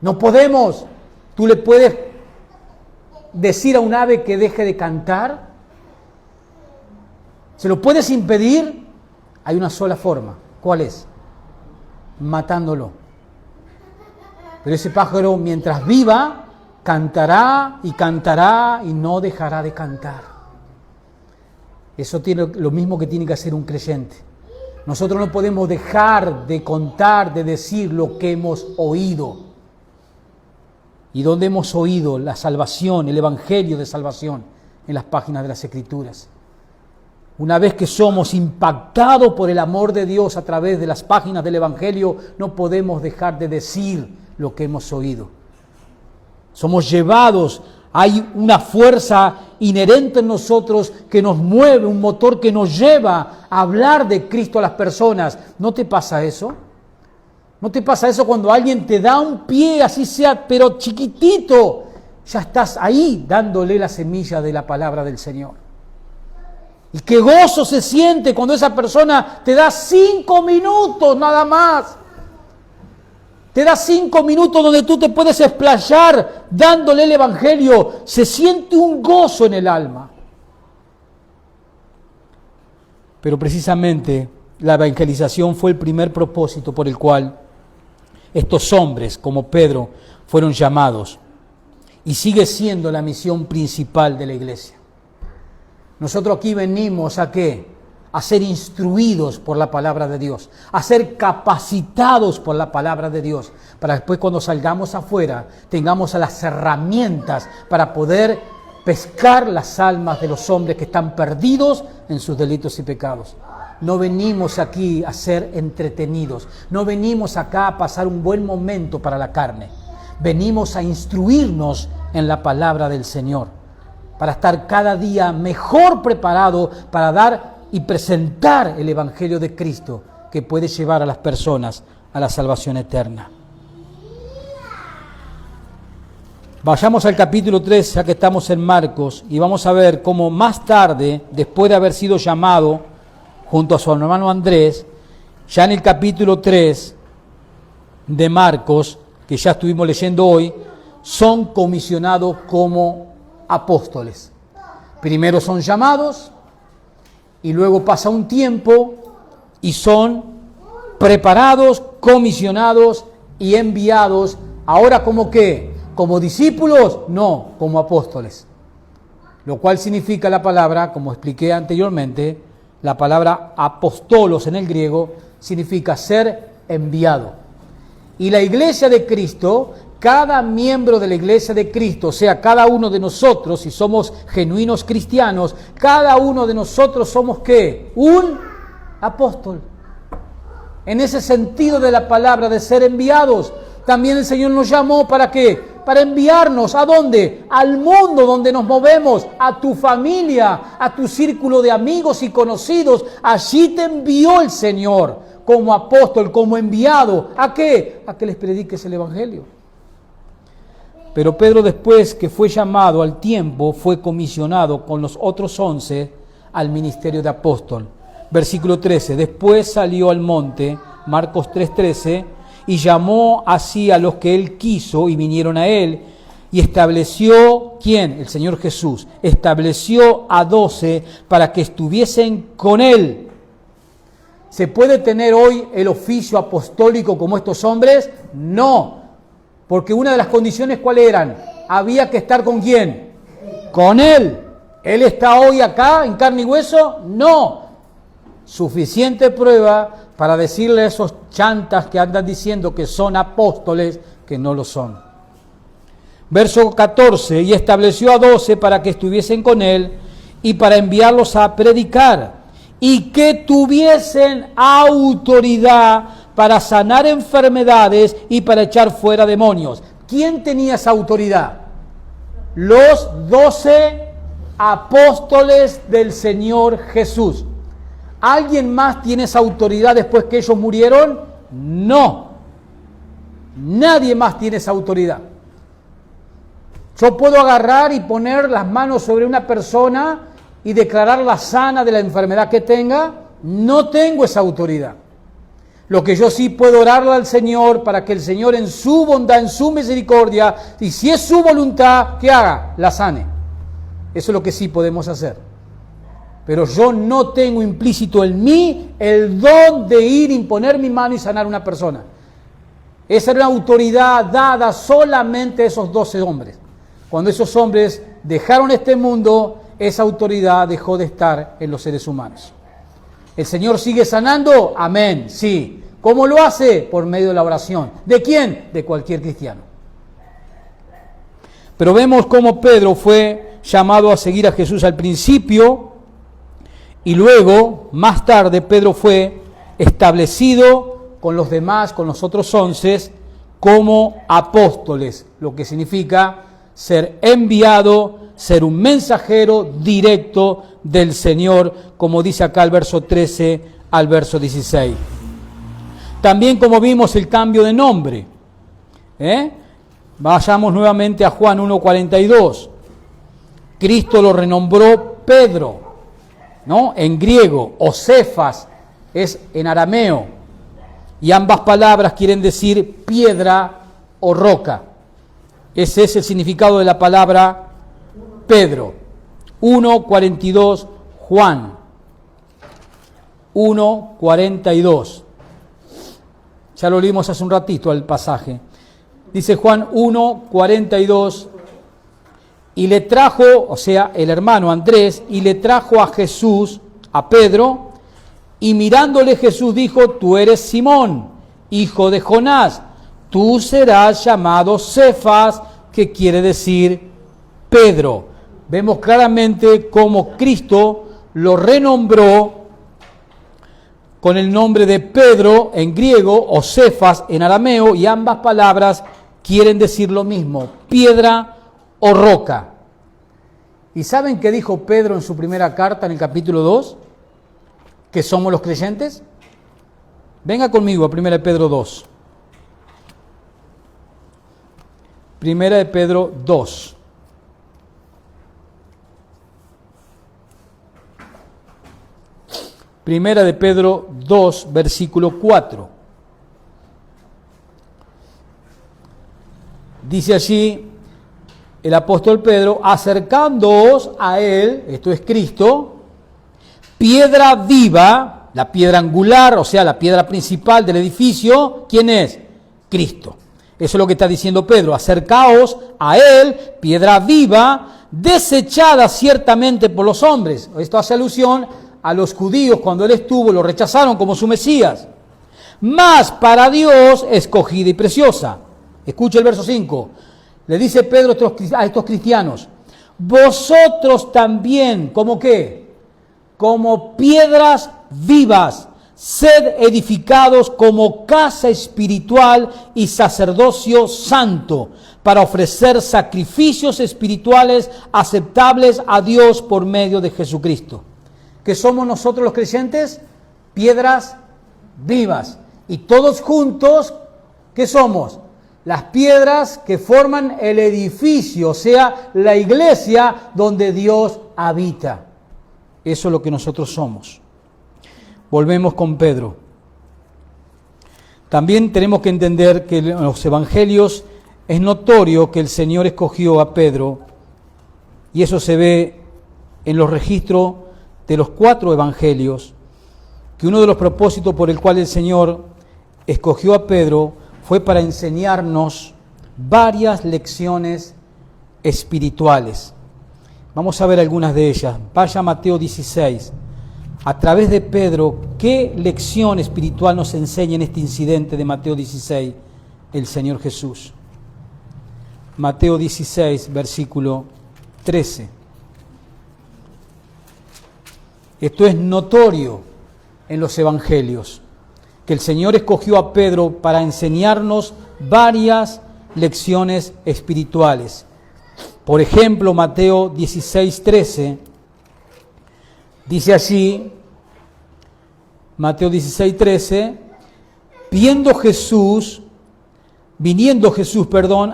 No podemos. Tú le puedes decir a un ave que deje de cantar. ¿Se lo puedes impedir? Hay una sola forma. ¿Cuál es? Matándolo. Pero ese pájaro, mientras viva, cantará y no dejará de cantar. Eso tiene lo mismo que tiene que hacer un creyente. Nosotros no podemos dejar de contar, de decir lo que hemos oído. ¿Y dónde hemos oído la salvación, el evangelio de salvación? En las páginas de las Escrituras. Una vez que somos impactados por el amor de Dios a través de las páginas del evangelio, no podemos dejar de decir lo que hemos oído. Somos llevados, hay una fuerza inherente en nosotros que nos mueve, un motor que nos lleva a hablar de Cristo a las personas. ¿No te pasa eso? ¿No te pasa eso cuando alguien te da un pie, así sea, pero chiquitito? Ya estás ahí dándole la semilla de la palabra del Señor. Y qué gozo se siente cuando esa persona te da 5 minutos nada más. Te da 5 minutos donde tú te puedes explayar dándole el Evangelio. Se siente un gozo en el alma. Pero precisamente la evangelización fue el primer propósito por el cual estos hombres, como Pedro, fueron llamados. Y sigue siendo la misión principal de la iglesia. Nosotros aquí venimos ¿a qué? A ser instruidos por la palabra de Dios, a ser capacitados por la palabra de Dios, para después cuando salgamos afuera tengamos las herramientas para poder pescar las almas de los hombres que están perdidos en sus delitos y pecados. No venimos aquí a ser entretenidos, no venimos acá a pasar un buen momento para la carne. Venimos a instruirnos en la palabra del Señor, para estar cada día mejor preparado para dar y presentar el Evangelio de Cristo que puede llevar a las personas a la salvación eterna. Vayamos al capítulo 3, ya que estamos en Marcos, y vamos a ver cómo más tarde, después de haber sido llamado junto a su hermano Andrés, ya en el capítulo 3 de Marcos, que ya estuvimos leyendo hoy, son comisionados como apóstoles. Primero son llamados y luego pasa un tiempo y son preparados, comisionados y enviados. Ahora, ¿como qué? ¿Como discípulos? No, como apóstoles. Lo cual significa la palabra, como expliqué anteriormente, la palabra apostolos en el griego significa ser enviado. Y la iglesia de Cristo, cada miembro de la iglesia de Cristo, o sea, cada uno de nosotros, si somos genuinos cristianos, cada uno de nosotros somos ¿qué? Un apóstol. En ese sentido de la palabra de ser enviados, también el Señor nos llamó ¿para qué? Para enviarnos ¿a dónde? Al mundo donde nos movemos, a tu familia, a tu círculo de amigos y conocidos. Allí te envió el Señor como apóstol, como enviado. ¿A qué? A que les prediques el Evangelio. Pero Pedro, después que fue llamado al tiempo, fue comisionado con los otros 11 al ministerio de apóstol. Versículo 13, después salió al monte, Marcos 3:13, y llamó así a los que él quiso y vinieron a él, y estableció, ¿quién? El Señor Jesús, estableció a 12 para que estuviesen con él. ¿Se puede tener hoy el oficio apostólico como estos hombres? No, porque una de las condiciones, ¿cuáles eran? Había que estar ¿con quién? Con él. ¿Él está hoy acá en carne y hueso? No. Suficiente prueba para decirle a esos chantas que andan diciendo que son apóstoles, que no lo son. Verso 14, y estableció a 12 para que estuviesen con él y para enviarlos a predicar y que tuviesen autoridad para sanar enfermedades y para echar fuera demonios. ¿Quién tenía esa autoridad? Los 12 apóstoles del Señor Jesús. ¿Alguien más tiene esa autoridad después que ellos murieron? No. Nadie más tiene esa autoridad. Yo puedo agarrar y poner las manos sobre una persona y declararla sana de la enfermedad que tenga. No tengo esa autoridad. Lo que yo sí puedo orarle al Señor para que el Señor en su bondad, en su misericordia, y si es su voluntad, que haga, la sane. Eso es lo que sí podemos hacer. Pero yo no tengo implícito en mí el don de ir, imponer mi mano y sanar a una persona. Esa era una autoridad dada solamente a esos 12 hombres. Cuando esos hombres dejaron este mundo, esa autoridad dejó de estar en los seres humanos. ¿El Señor sigue sanando? Amén, sí. ¿Cómo lo hace? Por medio de la oración. ¿De quién? De cualquier cristiano. Pero vemos cómo Pedro fue llamado a seguir a Jesús al principio y luego, más tarde, Pedro fue establecido con los demás, con los otros 11, como apóstoles, lo que significa ser enviado, ser un mensajero directo del Señor, como dice acá el verso 13 al verso 16. También como vimos el cambio de nombre. Vayamos nuevamente a Juan 1:42. Cristo lo renombró Pedro, ¿no? En griego, o Cefas es en arameo, y ambas palabras quieren decir piedra o roca. Ese es el significado de la palabra Pedro. 1:42 Juan 1:42. Ya lo leímos hace un ratito el pasaje. Dice Juan 1:42, y le trajo, o sea, el hermano Andrés, y le trajo a Jesús, a Pedro, y mirándole Jesús dijo, tú eres Simón, hijo de Jonás, tú serás llamado Cefas, que quiere decir Pedro. Vemos claramente cómo Cristo lo renombró con el nombre de Pedro en griego o Cefas en arameo, y ambas palabras quieren decir lo mismo, piedra o roca. ¿Y saben qué dijo Pedro en su primera carta en el capítulo 2? ¿Que somos los creyentes? Venga conmigo a 1 de Pedro 2. 1 de Pedro 2. Primera de Pedro 2, versículo 4. Dice allí el apóstol Pedro, acercándoos a él, esto es Cristo, piedra viva, la piedra angular, o sea, la piedra principal del edificio, ¿quién es? Cristo. Eso es lo que está diciendo Pedro, acercaos a él, piedra viva, desechada ciertamente por los hombres. Esto hace alusión a los judíos cuando él estuvo, lo rechazaron como su Mesías. Mas para Dios escogida y preciosa. Escucha el verso 5. Le dice Pedro a estos cristianos, vosotros también, ¿como qué? Como piedras vivas, sed edificados como casa espiritual y sacerdocio santo, para ofrecer sacrificios espirituales aceptables a Dios por medio de Jesucristo. ¿Qué somos nosotros los creyentes? Piedras vivas. Y todos juntos, ¿qué somos? Las piedras que forman el edificio, o sea, la iglesia donde Dios habita. Eso es lo que nosotros somos. Volvemos con Pedro. También tenemos que entender que en los evangelios es notorio que el Señor escogió a Pedro, y eso se ve en los registros de los 4 evangelios, que uno de los propósitos por el cual el Señor escogió a Pedro fue para enseñarnos varias lecciones espirituales. Vamos a ver algunas de ellas. Vaya a Mateo 16. A través de Pedro, ¿qué lección espiritual nos enseña en este incidente de Mateo 16 el Señor Jesús? Mateo 16, versículo 13. Esto es notorio en los evangelios, que el Señor escogió a Pedro para enseñarnos varias lecciones espirituales. Por ejemplo, Mateo 16, 13, dice allí, Mateo 16, 13, viniendo Jesús,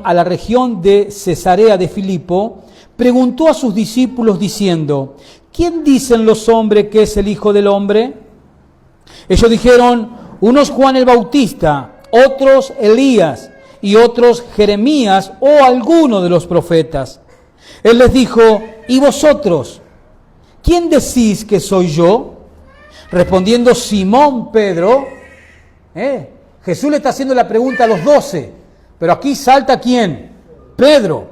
a la región de Cesarea de Filipo, preguntó a sus discípulos diciendo, ¿quién dicen los hombres que es el Hijo del Hombre? Ellos dijeron, unos Juan el Bautista, otros Elías y otros Jeremías o alguno de los profetas. Él les dijo, ¿y vosotros? ¿Quién decís que soy yo? Respondiendo Simón Pedro, Jesús le está haciendo la pregunta a los 12, pero aquí salta ¿quién? Pedro.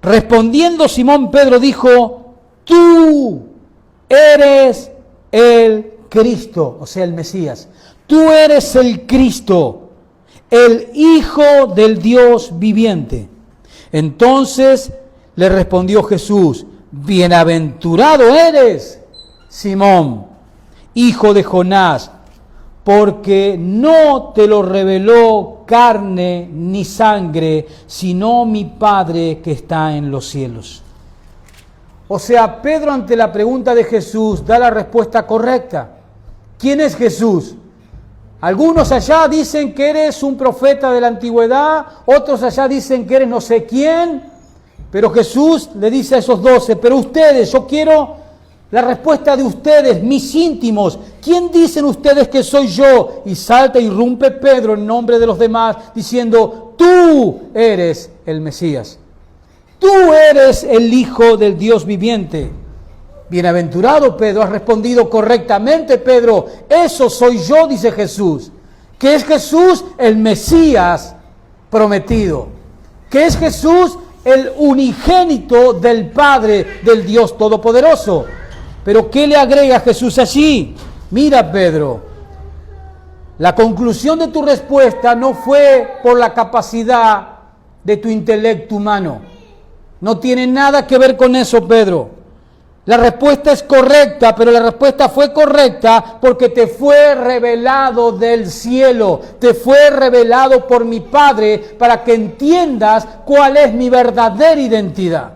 Respondiendo Simón Pedro dijo, tú eres el Cristo, o sea el Mesías. Tú eres el Cristo, el Hijo del Dios viviente. Entonces le respondió Jesús, bienaventurado eres, Simón, hijo de Jonás, porque no te lo reveló carne ni sangre, sino mi Padre que está en los cielos. O sea, Pedro ante la pregunta de Jesús da la respuesta correcta. ¿Quién es Jesús? Algunos allá dicen que eres un profeta de la antigüedad, otros allá dicen que eres no sé quién, pero Jesús le dice a esos 12, pero ustedes, yo quiero la respuesta de ustedes, mis íntimos. ¿Quién dicen ustedes que soy yo? Y salta y irrumpe Pedro en nombre de los demás, diciendo, tú eres el Mesías. Tú eres el Hijo del Dios viviente. Bienaventurado Pedro, has respondido correctamente Pedro. Eso soy yo, dice Jesús. Que es Jesús el Mesías prometido. Que es Jesús el unigénito del Padre, del Dios Todopoderoso. Pero ¿qué le agrega Jesús allí? Mira, Pedro, la conclusión de tu respuesta no fue por la capacidad de tu intelecto humano. No tiene nada que ver con eso, Pedro. La respuesta es correcta, pero la respuesta fue correcta porque te fue revelado del cielo, te fue revelado por mi Padre para que entiendas cuál es mi verdadera identidad.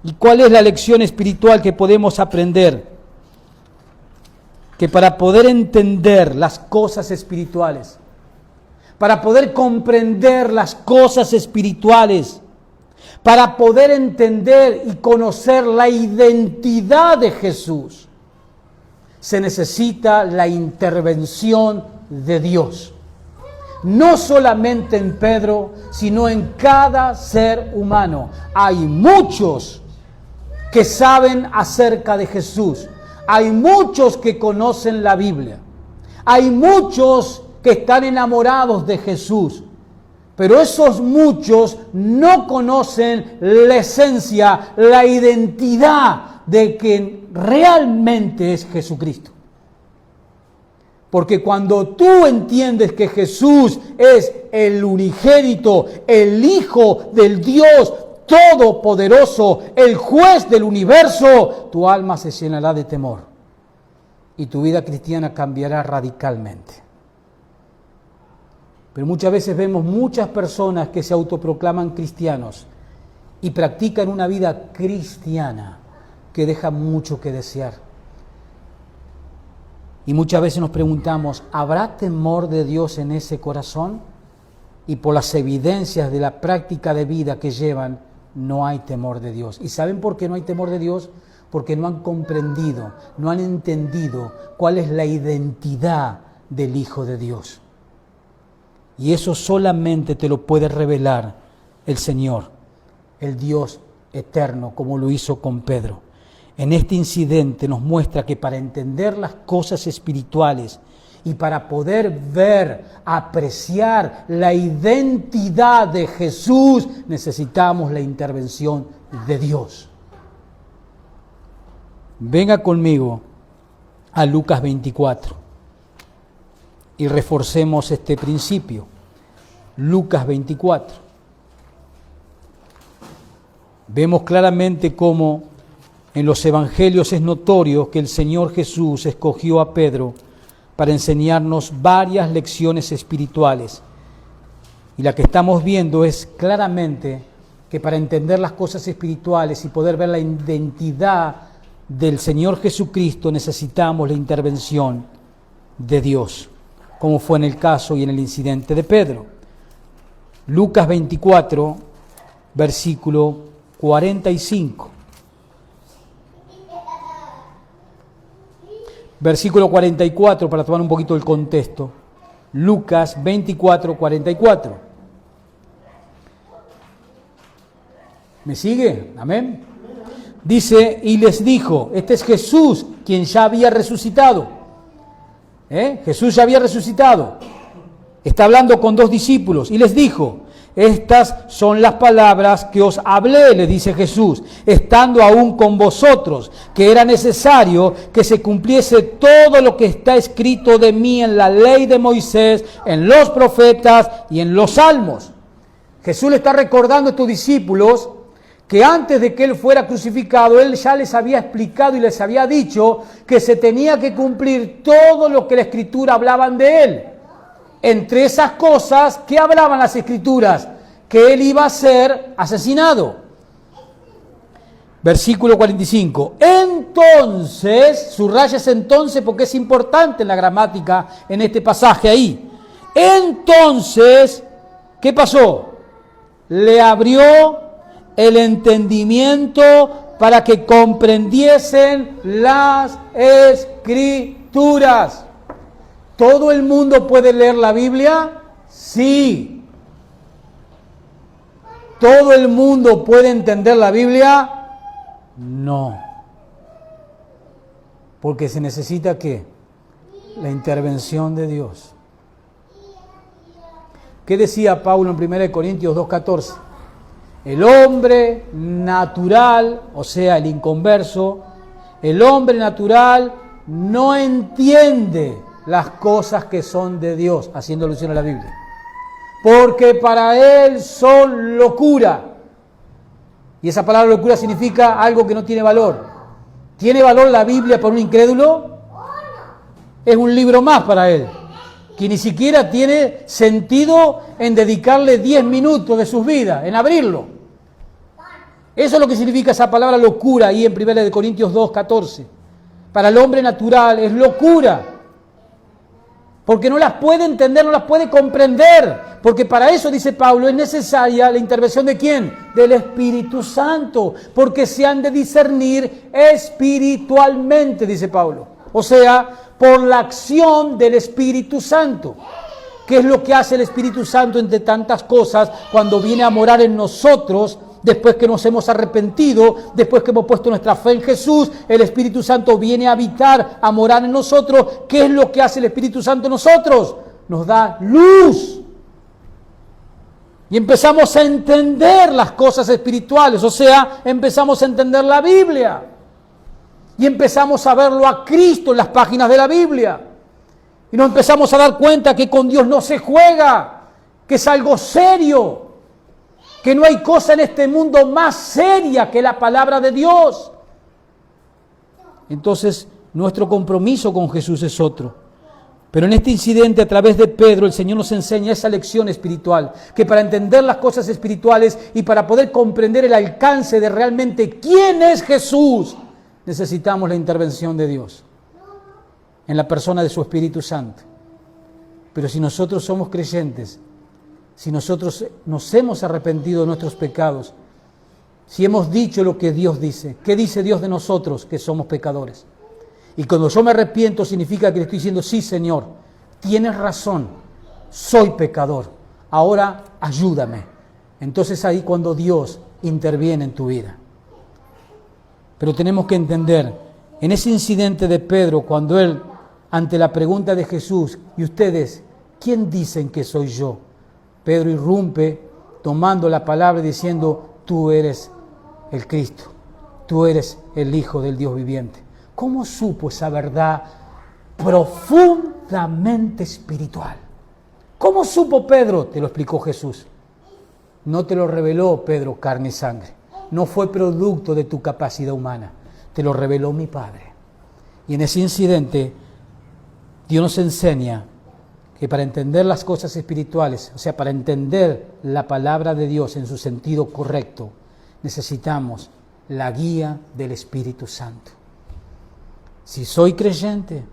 ¿Y cuál es la lección espiritual que podemos aprender? Que para poder entender las cosas espirituales, para poder comprender las cosas espirituales, para poder entender y conocer la identidad de Jesús, se necesita la intervención de Dios. No solamente en Pedro, sino en cada ser humano. Hay muchos que saben acerca de Jesús. Hay muchos que conocen la Biblia. Hay muchos que están enamorados de Jesús. Pero esos muchos no conocen la esencia, la identidad de quien realmente es Jesucristo. Porque cuando tú entiendes que Jesús es el unigénito, el Hijo del Dios Todopoderoso, el juez del universo, tu alma se llenará de temor y tu vida cristiana cambiará radicalmente. Pero muchas veces vemos muchas personas que se autoproclaman cristianos y practican una vida cristiana que deja mucho que desear. Y muchas veces nos preguntamos, ¿habrá temor de Dios en ese corazón? Y por las evidencias de la práctica de vida que llevan, no hay temor de Dios. ¿Y saben por qué no hay temor de Dios? Porque no han comprendido, no han entendido cuál es la identidad del Hijo de Dios. Y eso solamente te lo puede revelar el Señor, el Dios eterno, como lo hizo con Pedro. En este incidente nos muestra que para entender las cosas espirituales y para poder ver, apreciar la identidad de Jesús, necesitamos la intervención de Dios. Venga conmigo a Lucas 24 y reforcemos este principio. Lucas 24. Vemos claramente cómo en los evangelios es notorio que el Señor Jesús escogió a Pedro para enseñarnos varias lecciones espirituales. Y la que estamos viendo es claramente que para entender las cosas espirituales y poder ver la identidad del Señor Jesucristo necesitamos la intervención de Dios, como fue en el caso y en el incidente de Pedro. Lucas 24, versículo 45. Versículo 44, para tomar un poquito el contexto. Lucas 24, 44. ¿Me sigue? Amén. Dice, y les dijo, este es Jesús, quien ya había resucitado. Jesús ya había resucitado. Está hablando con dos discípulos y les dijo, estas son las palabras que os hablé, le dice Jesús, estando aún con vosotros, que era necesario que se cumpliese todo lo que está escrito de mí en la ley de Moisés, en los profetas y en los salmos. Jesús le está recordando a estos discípulos que antes de que Él fuera crucificado, Él ya les había explicado y les había dicho que se tenía que cumplir todo lo que la Escritura hablaban de Él. Entre esas cosas, ¿qué hablaban las Escrituras? Que Él iba a ser asesinado. Versículo 45. Entonces, subraya ese entonces porque es importante en la gramática en este pasaje ahí. Entonces, ¿qué pasó? Le abrió el entendimiento para que comprendiesen las Escrituras. ¿Todo el mundo puede leer la Biblia? Sí. ¿Todo el mundo puede entender la Biblia? No. Porque se necesita ¿qué? La intervención de Dios. ¿Qué decía Pablo en 1 Corintios 2:14? El hombre natural, o sea, el inconverso, el hombre natural no entiende las cosas que son de Dios, haciendo alusión a la Biblia. Porque para él son locura. Y esa palabra locura significa algo que no tiene valor. ¿Tiene valor la Biblia para un incrédulo? Es un libro más para él, que ni siquiera tiene sentido en dedicarle 10 minutos de sus vidas, en abrirlo. Eso es lo que significa esa palabra locura ahí en 1 Corintios 2:14. Para el hombre natural es locura. Porque no las puede entender, no las puede comprender. Porque para eso, dice Pablo, es necesaria la intervención ¿de quién? Del Espíritu Santo. Porque se han de discernir espiritualmente, dice Pablo. O sea, por la acción del Espíritu Santo. ¿Qué es lo que hace el Espíritu Santo entre tantas cosas cuando viene a morar en nosotros? Después que nos hemos arrepentido, después que hemos puesto nuestra fe en Jesús, el Espíritu Santo viene a habitar, a morar en nosotros. ¿Qué es lo que hace el Espíritu Santo en nosotros? Nos da luz. Y empezamos a entender las cosas espirituales, o sea, empezamos a entender la Biblia. Y empezamos a verlo a Cristo en las páginas de la Biblia. Y nos empezamos a dar cuenta que con Dios no se juega, que es algo serio. Que no hay cosa en este mundo más seria que la palabra de Dios. Entonces, nuestro compromiso con Jesús es otro. Pero en este incidente, a través de Pedro, el Señor nos enseña esa lección espiritual, que para entender las cosas espirituales y para poder comprender el alcance de realmente quién es Jesús, necesitamos la intervención de Dios, en la persona de su Espíritu Santo. Pero si nosotros somos creyentes, si nosotros nos hemos arrepentido de nuestros pecados, si hemos dicho lo que Dios dice, ¿qué dice Dios de nosotros? Que somos pecadores. Y cuando yo me arrepiento significa que le estoy diciendo, sí Señor, tienes razón, soy pecador, ahora ayúdame. Entonces ahí cuando Dios interviene en tu vida. Pero tenemos que entender, en ese incidente de Pedro, cuando él, ante la pregunta de Jesús, ¿y ustedes quién dicen que soy yo? Pedro irrumpe tomando la palabra y diciendo, tú eres el Cristo, tú eres el Hijo del Dios viviente. ¿Cómo supo esa verdad profundamente espiritual? ¿Cómo supo Pedro? Te lo explicó Jesús. No te lo reveló Pedro carne y sangre. No fue producto de tu capacidad humana. Te lo reveló mi Padre. Y en ese incidente, Dios nos enseña que para entender las cosas espirituales, o sea, para entender la palabra de Dios en su sentido correcto, necesitamos la guía del Espíritu Santo. Si soy creyente,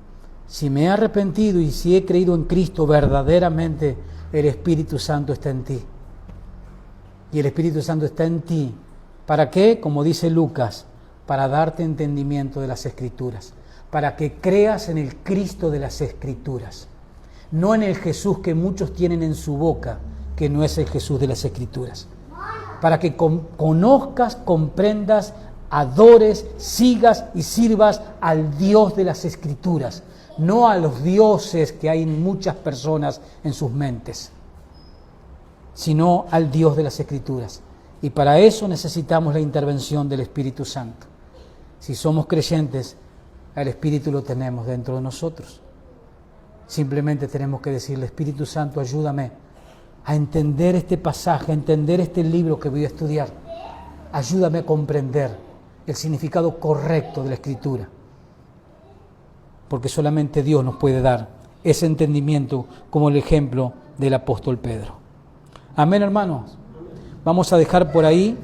si me he arrepentido y si he creído en Cristo verdaderamente, el Espíritu Santo está en ti. Y el Espíritu Santo está en ti. ¿Para qué? Como dice Lucas, para darte entendimiento de las Escrituras, para que creas en el Cristo de las Escrituras, no en el Jesús que muchos tienen en su boca, que no es el Jesús de las Escrituras. Para que conozcas, comprendas, adores, sigas y sirvas al Dios de las Escrituras, no a los dioses que hay en muchas personas en sus mentes, sino al Dios de las Escrituras. Y para eso necesitamos la intervención del Espíritu Santo. Si somos creyentes, el Espíritu lo tenemos dentro de nosotros. Simplemente tenemos que decirle: Espíritu Santo, ayúdame a entender este pasaje, a entender este libro que voy a estudiar. Ayúdame a comprender el significado correcto de la Escritura. Porque solamente Dios nos puede dar ese entendimiento, como el ejemplo del apóstol Pedro. Amén, hermanos. Vamos a dejar por ahí.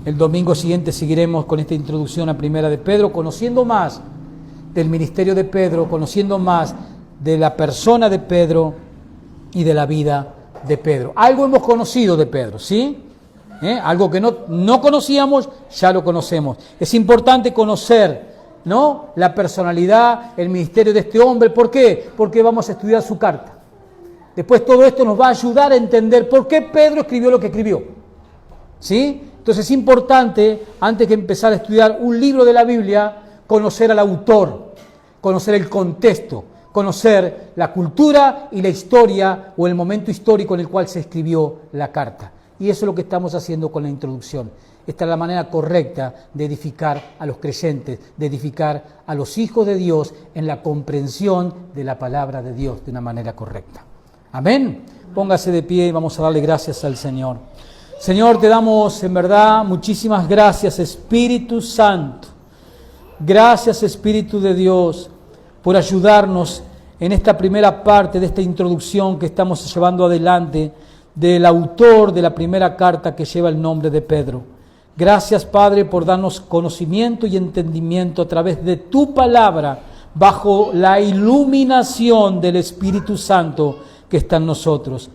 El domingo siguiente seguiremos con esta introducción a Primera de Pedro, conociendo más del ministerio de Pedro, conociendo más de la persona de Pedro y de la vida de Pedro. Algo hemos conocido de Pedro, ¿sí? Algo que no conocíamos, ya lo conocemos. Es importante conocer, ¿no?, la personalidad, el ministerio de este hombre. ¿Por qué? Porque vamos a estudiar su carta. Después todo esto nos va a ayudar a entender por qué Pedro escribió lo que escribió, ¿sí? Entonces es importante, antes de empezar a estudiar un libro de la Biblia, conocer al autor, conocer el contexto, conocer la cultura y la historia o el momento histórico en el cual se escribió la carta. Y eso es lo que estamos haciendo con la introducción. Esta es la manera correcta de edificar a los creyentes, de edificar a los hijos de Dios en la comprensión de la palabra de Dios de una manera correcta. Amén. Póngase de pie y vamos a darle gracias al Señor. Señor, te damos en verdad muchísimas gracias, Espíritu Santo. Gracias, Espíritu de Dios, por ayudarnos en esta primera parte de esta introducción que estamos llevando adelante del autor de la primera carta que lleva el nombre de Pedro. Gracias, Padre, por darnos conocimiento y entendimiento a través de tu palabra, bajo la iluminación del Espíritu Santo que está en nosotros.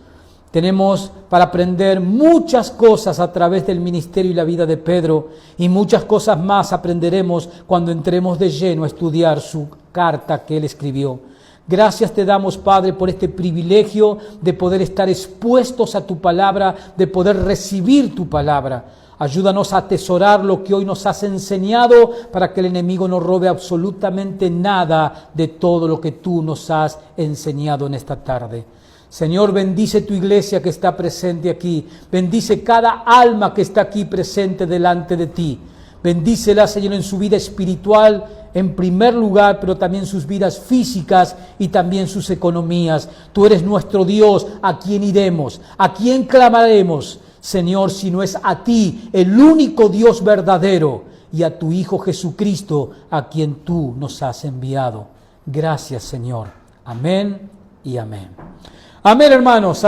Tenemos para aprender muchas cosas a través del ministerio y la vida de Pedro, y muchas cosas más aprenderemos cuando entremos de lleno a estudiar su carta que él escribió. Gracias te damos, Padre, por este privilegio de poder estar expuestos a tu palabra, de poder recibir tu palabra. Ayúdanos a atesorar lo que hoy nos has enseñado para que el enemigo no robe absolutamente nada de todo lo que tú nos has enseñado en esta tarde. Señor, bendice tu iglesia que está presente aquí. Bendice cada alma que está aquí presente delante de ti. Bendícela, Señor, en su vida espiritual en primer lugar, pero también sus vidas físicas y también sus economías. Tú eres nuestro Dios, ¿a quién iremos? ¿A quién clamaremos? Señor, si no es a ti, el único Dios verdadero, y a tu Hijo Jesucristo, a quien tú nos has enviado. Gracias, Señor. Amén y amén. Amén, hermanos.